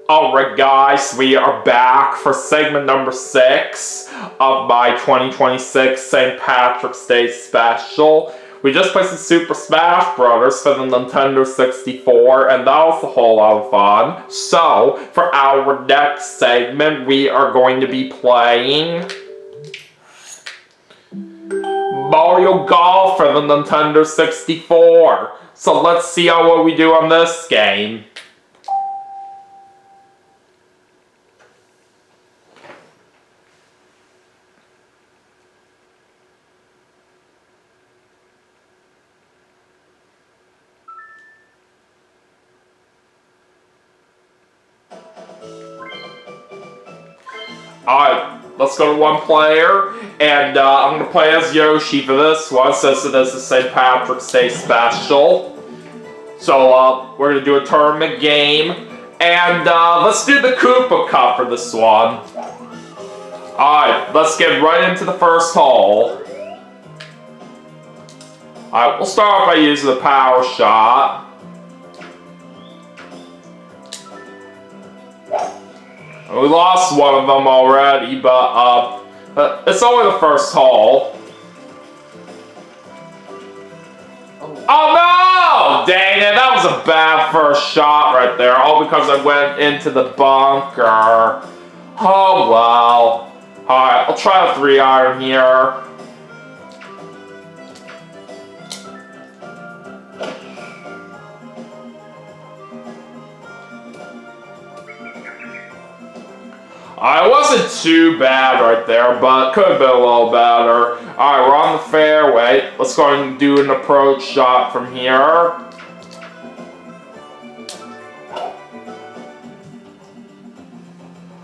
Alright guys, we are back for segment number 6 of my 2026 St. Patrick's Day special. We just played some Super Smash Bros. For the Nintendo 64 and that was a whole lot of fun. So, for our next segment, we are going to be playing Mario Golf for the Nintendo 64. So let's see how well we do on this game. Alright, let's go to one player, and I'm going to play as Yoshi for this one, since it is the St. Patrick's Day special. So, we're going to do a tournament game, and let's do the Koopa Cup for this one. Alright, let's get right into the first hole. Alright, we'll start off by using the power shot. We lost one of them already, but it's only the first hole. Oh no! Dang it, that was a bad first shot right there, all because I went into the bunker. Oh well. Alright, I'll try a 3-iron here. It wasn't too bad right there, but could have been a little better. Alright, we're on the fairway. Let's go and do an approach shot from here.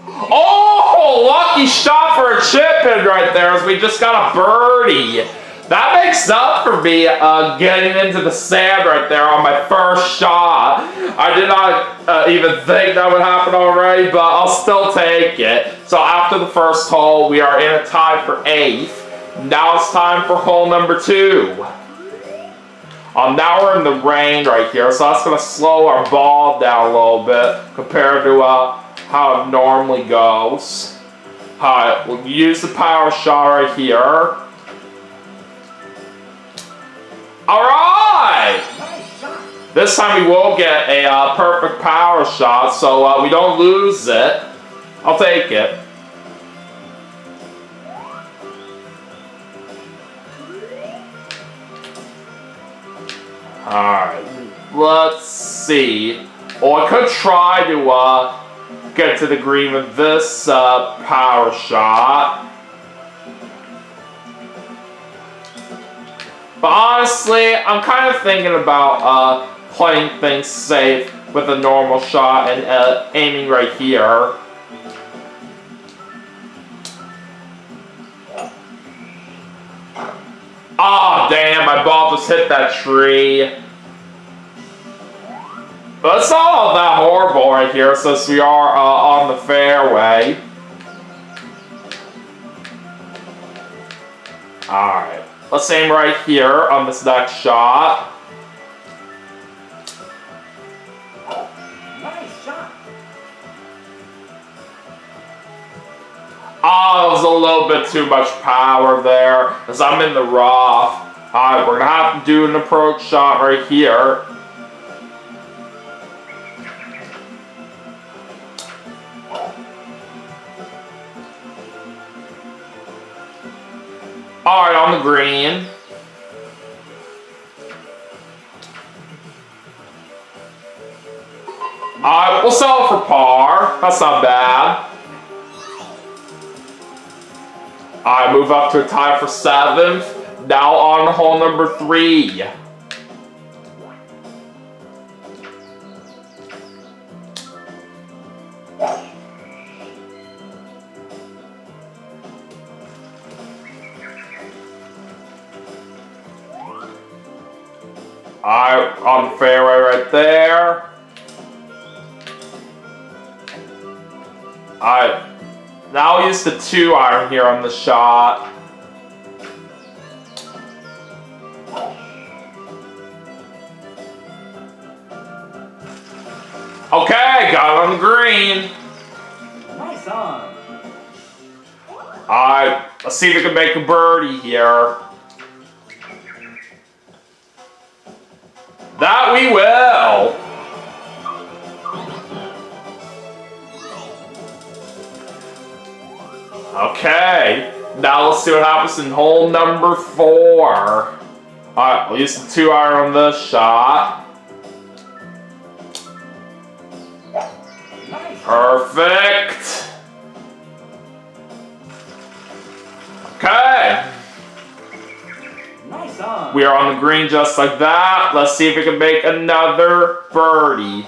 Oh, lucky shot for a chip in right there as we just got a birdie. That makes up for me getting into the sand right there on my first shot. I did not even think that would happen already, but I'll still take it. So after the first hole, we are in a tie for 8th. Now it's time for hole number 2. Now we're in the rain right here, so that's going to slow our ball down a little bit compared to how it normally goes. Alright, we'll use the power shot right here. Alright! This time we will get a perfect power shot, so we don't lose it. I'll take it. Alright, let's see. Well, I could try to get to the green with this power shot. But honestly, I'm kind of thinking about playing things safe with a normal shot and aiming right here. Ah, damn, my ball just hit that tree. But it's not that horrible right here since we are on the fairway. Alright. Let's aim right here on this next shot. Nice shot. Oh, it was a little bit too much power there, as I'm in the rough. Alright, we're going to have to do an approach shot right here. Alright, on the green. Alright, we'll sell it for par. That's not bad. Alright, move up to a tie for 7th. Now on hole number 3. Alright, on the fairway right there. Alright, now I'll use the 2-iron here on the shot. Okay, got on the green. Nice on. Alright, let's see if we can make a birdie here. That we will. Okay, now let's see what happens in hole number 4. Alright, we'll use the 2-iron on this shot. Perfect. Okay. Nice on. We are on the green just like that. Let's see if we can make another birdie.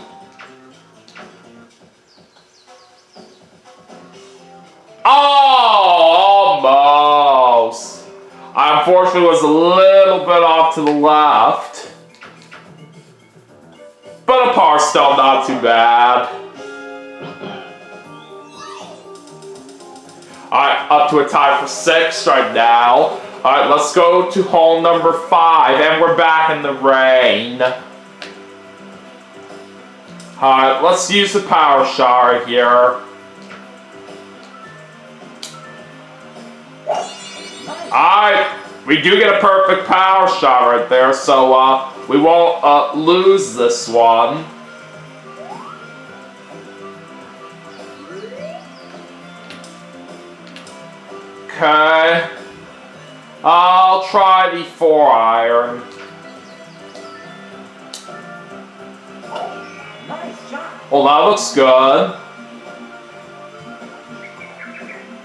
Oh, almost. I unfortunately was a little bit off to the left. But a par still not too bad. Alright, up to a tie for 6 right now. Alright, let's go to hole number 5, and we're back in the rain. Alright, let's use the power shot right here. Alright, we do get a perfect power shot right there, so we won't lose this one. Okay. I'll try the 4-iron. Nice shot. Well, that looks good.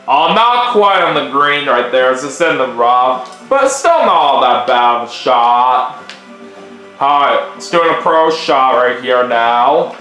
Oh, not quite on the green right there. It's just in the rough. But it's still not all that bad of a shot. Alright, let's do an approach shot right here now.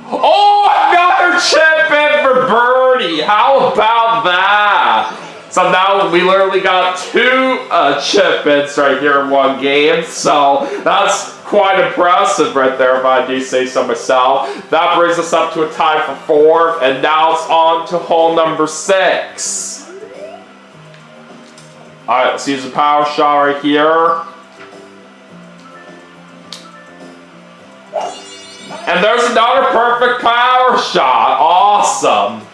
Oh, another chip in for birdie. How about that? So now we literally got 2 chip ins right here in one game. So that's quite impressive right there, if I do say so myself. That brings us up to a tie for 4. And now it's on to hole number 6. Alright, let's use the power shot right here. And there's another perfect power shot. Awesome.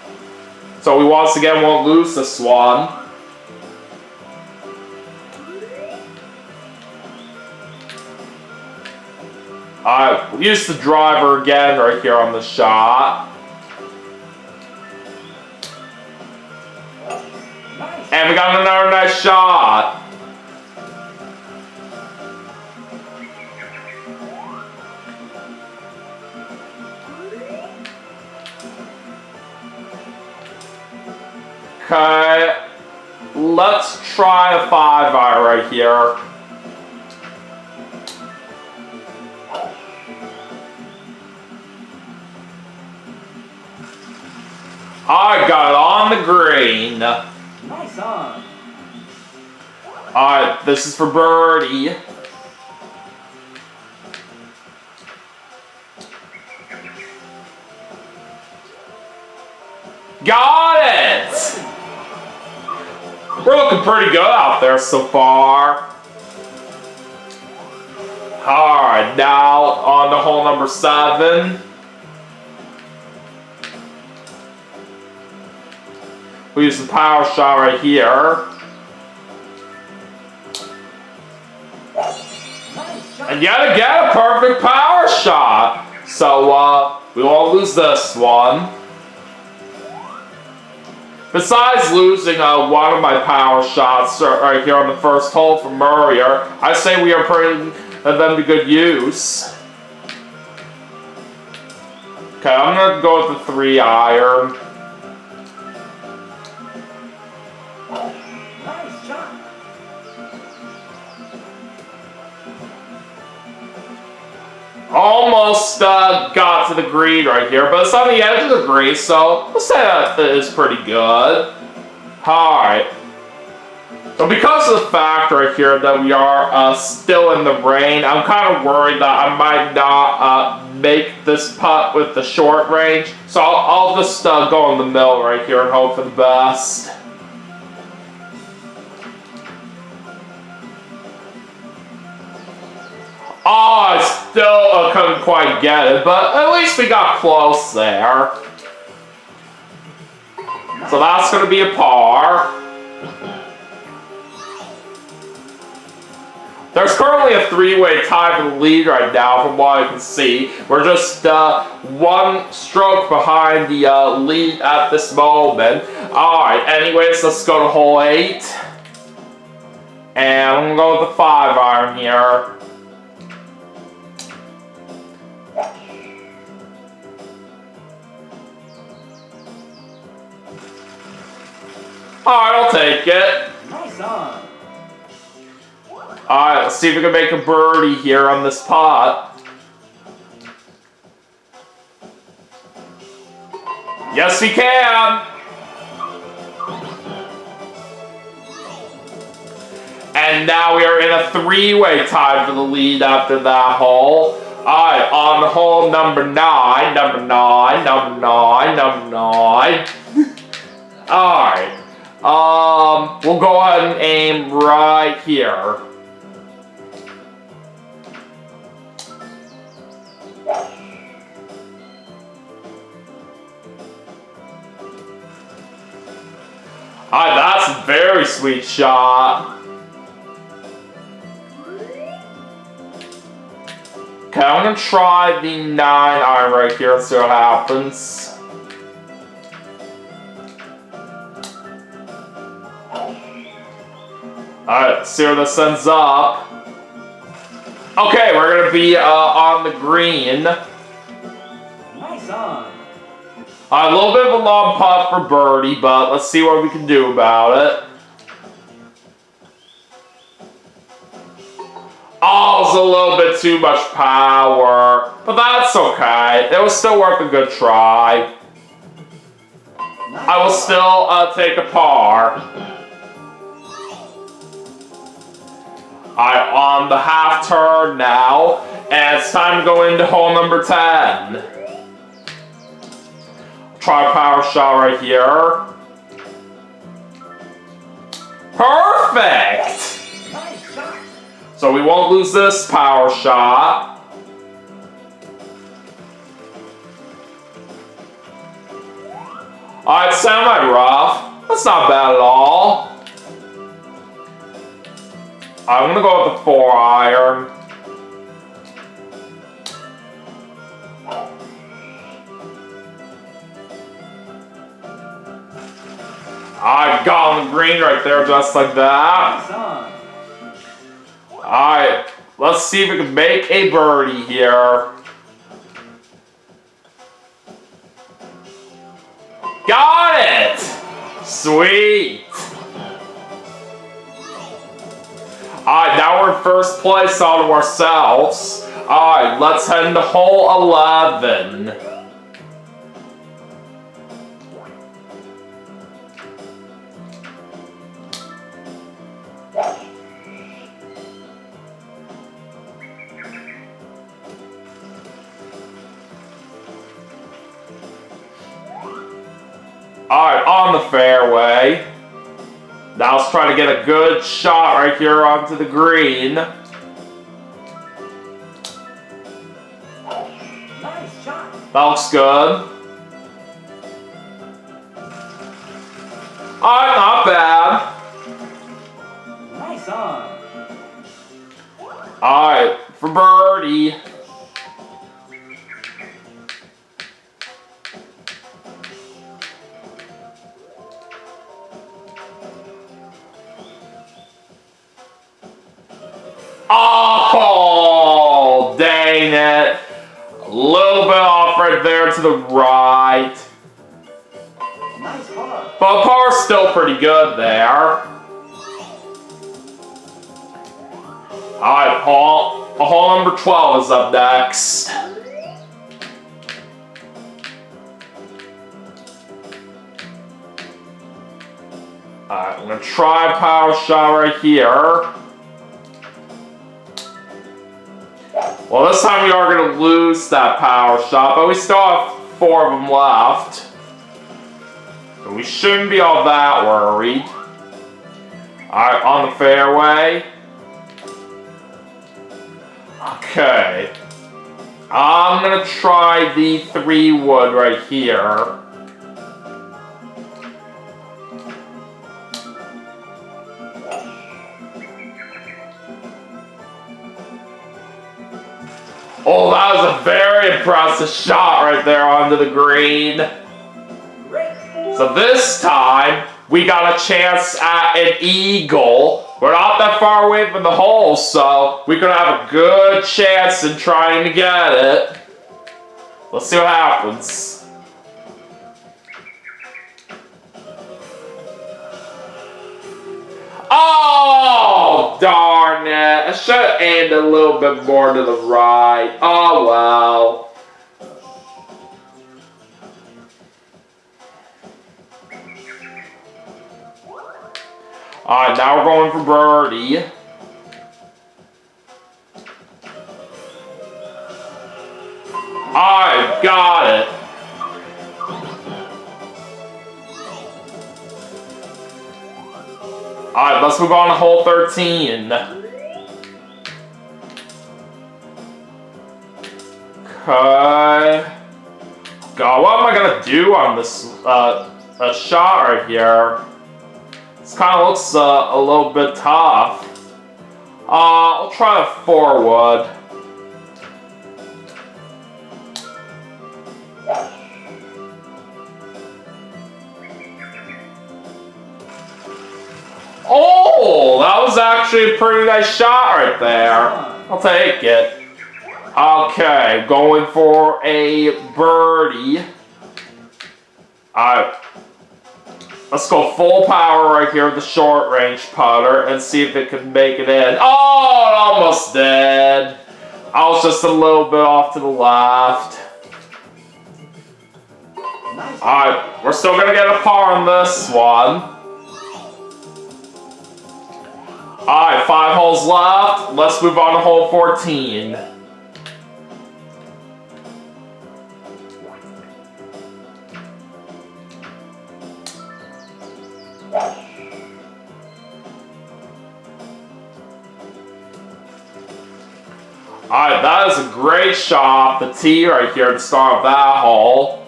So we once again won't lose this one. Alright, we'll use the driver again right here on the shot. And we got another nice shot. Okay, let's try a 5-iron right here. I got it on the green. Nice on. Alright, this is for birdie. Got it! We're looking pretty good out there so far. Alright, now on to hole number 7. We use the power shot right here. And yet again, a perfect power shot. So, we won't lose this one. Besides losing one of my power shots right here on the first hole from Murrier, I say we are putting them to good use. Okay, I'm going to go with the 3-iron. Nice shot. Almost got to the green right here, but it's on the edge of the green, so we'll say that is pretty good. Alright. So because of the fact right here that we are still in the rain, I'm kind of worried that I might not make this putt with the short range. So I'll just go in the middle right here and hope for the best. Oh, I still couldn't quite get it, but at least we got close there. So that's going to be a par. There's currently a three-way tie for the lead right now, from what I can see. We're just one stroke behind the lead at this moment. Alright, anyways, let's go to hole 8. And I'm going to go with the 5-iron here. Alright, I'll take it. Nice on. Alright, let's see if we can make a birdie here on this pot. Yes, we can! And now we are in a three-way tie for the lead after that hole. Alright, on hole number 9, number 9, number 9, number 9. Alright. We'll go ahead and aim right here. Alright, that's a very sweet shot. Okay, I'm gonna try the 9-iron right here and see what happens. Alright, see where this ends up. Okay, we're gonna be on the green. Nice on. A little bit of a long putt for birdie, but let's see what we can do about it. Oh, it's a little bit too much power, but that's okay. It was still worth a good try. I will still take a par. Alright, on the half turn now, and it's time to go into hole number 10. Try a power shot right here. Perfect! Nice shot. So we won't lose this power shot. Alright, semi-rough. That's not bad at all. I'm gonna go with the 4-iron. I got on the green right there just like that. Nice on. Alright, let's see if we can make a birdie here. Got it! Sweet! Alright, now we're in first place out of ourselves. Alright, let's head into hole 11. Alright, on the fairway. Now let's try to get a good shot right here onto the green. Nice shot. That looks good. Alright, not bad. Nice on. Alright, for birdie. Oh, dang it. A little bit off right there to the right. Nice par. But par's still pretty good there. Alright, hole number 12 is up next. Alright, I'm gonna try a power shot right here. Well, this time we are going to lose that power shot, but we still have 4 of them left. So we shouldn't be all that worried. Alright, on the fairway. Okay. I'm gonna try the 3 wood right here. Oh, that was a very impressive shot right there onto the green. Great. So this time, we got a chance at an eagle. We're not that far away from the hole, so we're gonna have a good chance in trying to get it. Let's see what happens. Oh, darn it. I should have aimed a little bit more to the right. Oh, well. Alright, now we're going for birdie. Alright, got it. Alright, let's move on to hole 13. Okay. God, what am I gonna do on this a shot right here? This kind of looks a little bit tough. I'll try a 4 wood. Oh, that was actually a pretty nice shot right there. I'll take it. Okay, going for a birdie. Alright. Let's go full power right here with the short range putter and see if it can make it in. Oh, it almost did. I was just a little bit off to the left. Nice. Alright, we're still gonna get a par on this one. Alright, 5 holes left. Let's move on to hole 14. Alright, that is a great shot. The tee right here to start off that hole.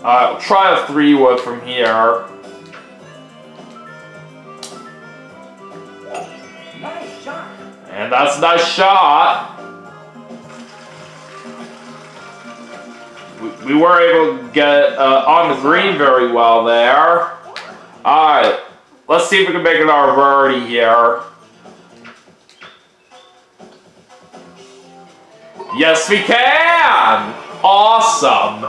Alright, we'll try a 3 wood from here. Nice shot. And that's a nice shot. We were able to get on the green very well there. Alright, let's see if we can make it our birdie here. Yes, we can! Awesome!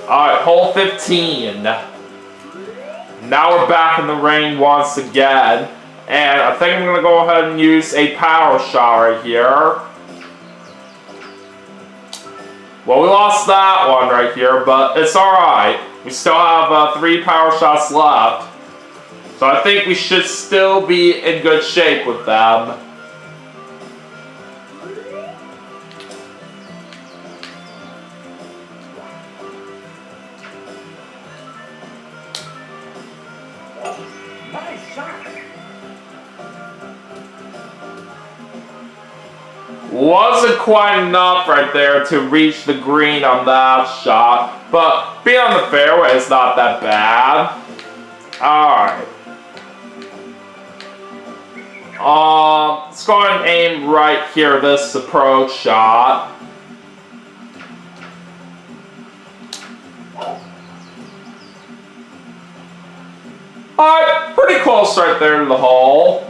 Alright, hole 15. Now we're back in the rain once again. And I think I'm going to go ahead and use a power shot right here. Well, we lost that one right here, but it's alright. We still have 3 power shots left. So I think we should still be in good shape with them. Nice shot. Wasn't quite enough right there to reach the green on that shot, but being on the fairway is not that bad. Alright. Let's go ahead and aim right here, this approach shot. Alright, pretty close right there to the hole.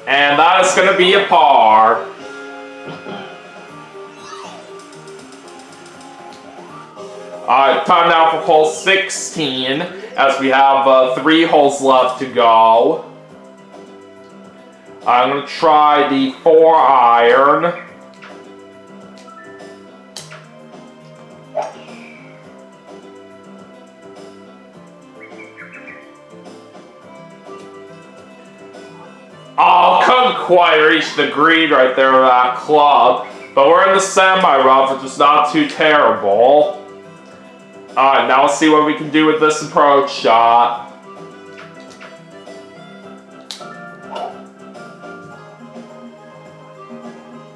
And that is going to be a par. Alright, time now for hole 16, as we have 3 holes left to go. I'm going to try the 4 iron. Oh, couldn't quite reach the green right there with that club. But we're in the semi-rough, which is not too terrible. Alright, now let's see what we can do with this approach shot.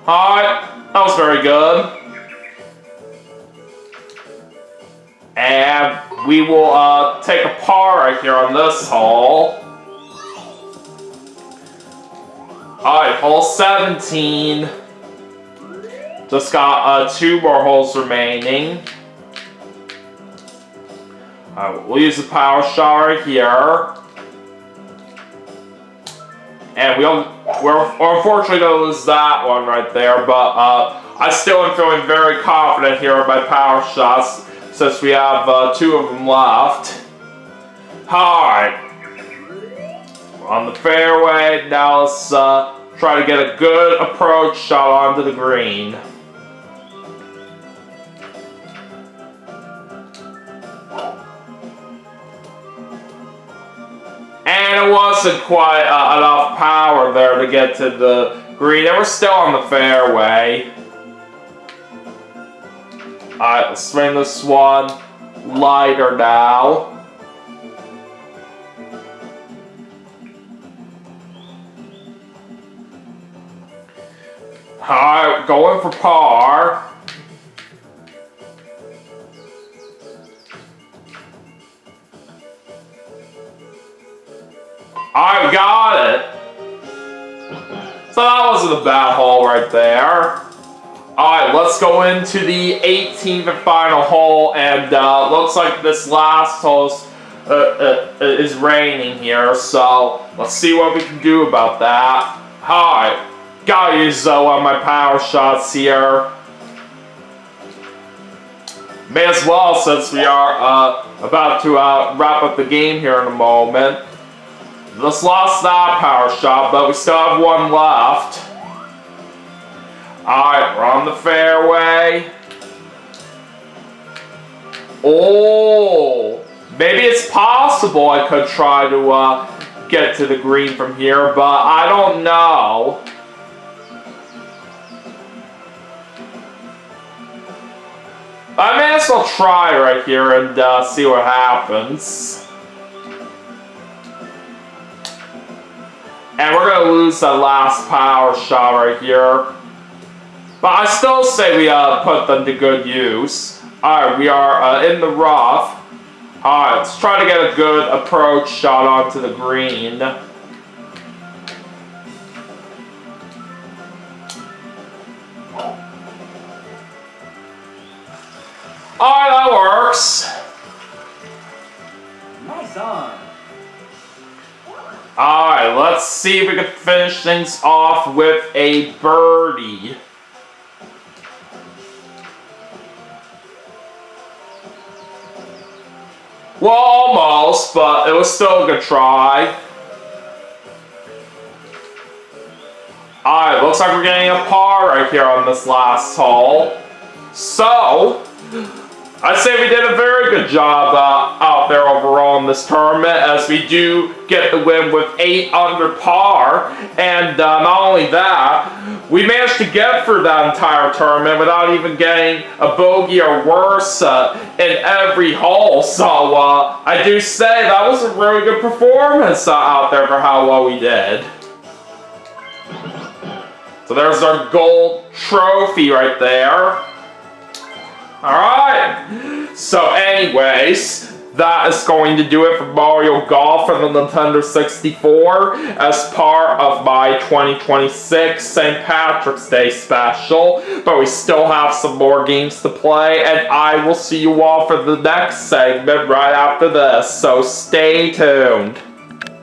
Alright, that was very good. And we will take a par right here on this hole. Alright, hole 17. Just got 2 more holes remaining. We'll use the power shot right here. And we're unfortunately going to lose that one right there, but I still am feeling very confident here with my power shots since we have 2 of them left. Alright. On the fairway, now let's try to get a good approach shot onto the green. And it wasn't quite enough power there to get to the green. And we're still on the fairway. Alright, let's swing this one lighter now. Alright, going for par. I got it. So that wasn't a bad hole right there. Alright, let's go into the 18th and final hole, and looks like this last hole is raining here, so let's see what we can do about that. Alright, gotta use one of my power shots here. May as well, since we are about to wrap up the game here in a moment. Just lost that power shot, but we still have one left. Alright, we're on the fairway. Oh, maybe it's possible I could try to get to the green from here, but I don't know. I may as well try right here and see what happens. And we're going to lose that last power shot right here. But I still say we put them to good use. Alright, we are in the rough. Alright, let's try to get a good approach shot onto the green. Alright, that works. Nice on. Alright, let's see if we can finish things off with a birdie. Well, almost, but it was still a good try. Alright, looks like we're getting a par right here on this last hole. So, I'd say we did a very good job out there overall in this tournament, as we do get the win with 8 under par. And not only that, we managed to get through that entire tournament without even getting a bogey or worse in every hole. So I do say that was a really good performance out there for how well we did. So there's our gold trophy right there. Alright, so anyways, that is going to do it for Mario Golf on the Nintendo 64 as part of my 2026 St. Patrick's Day special. But we still have some more games to play, and I will see you all for the next segment right after this, so stay tuned.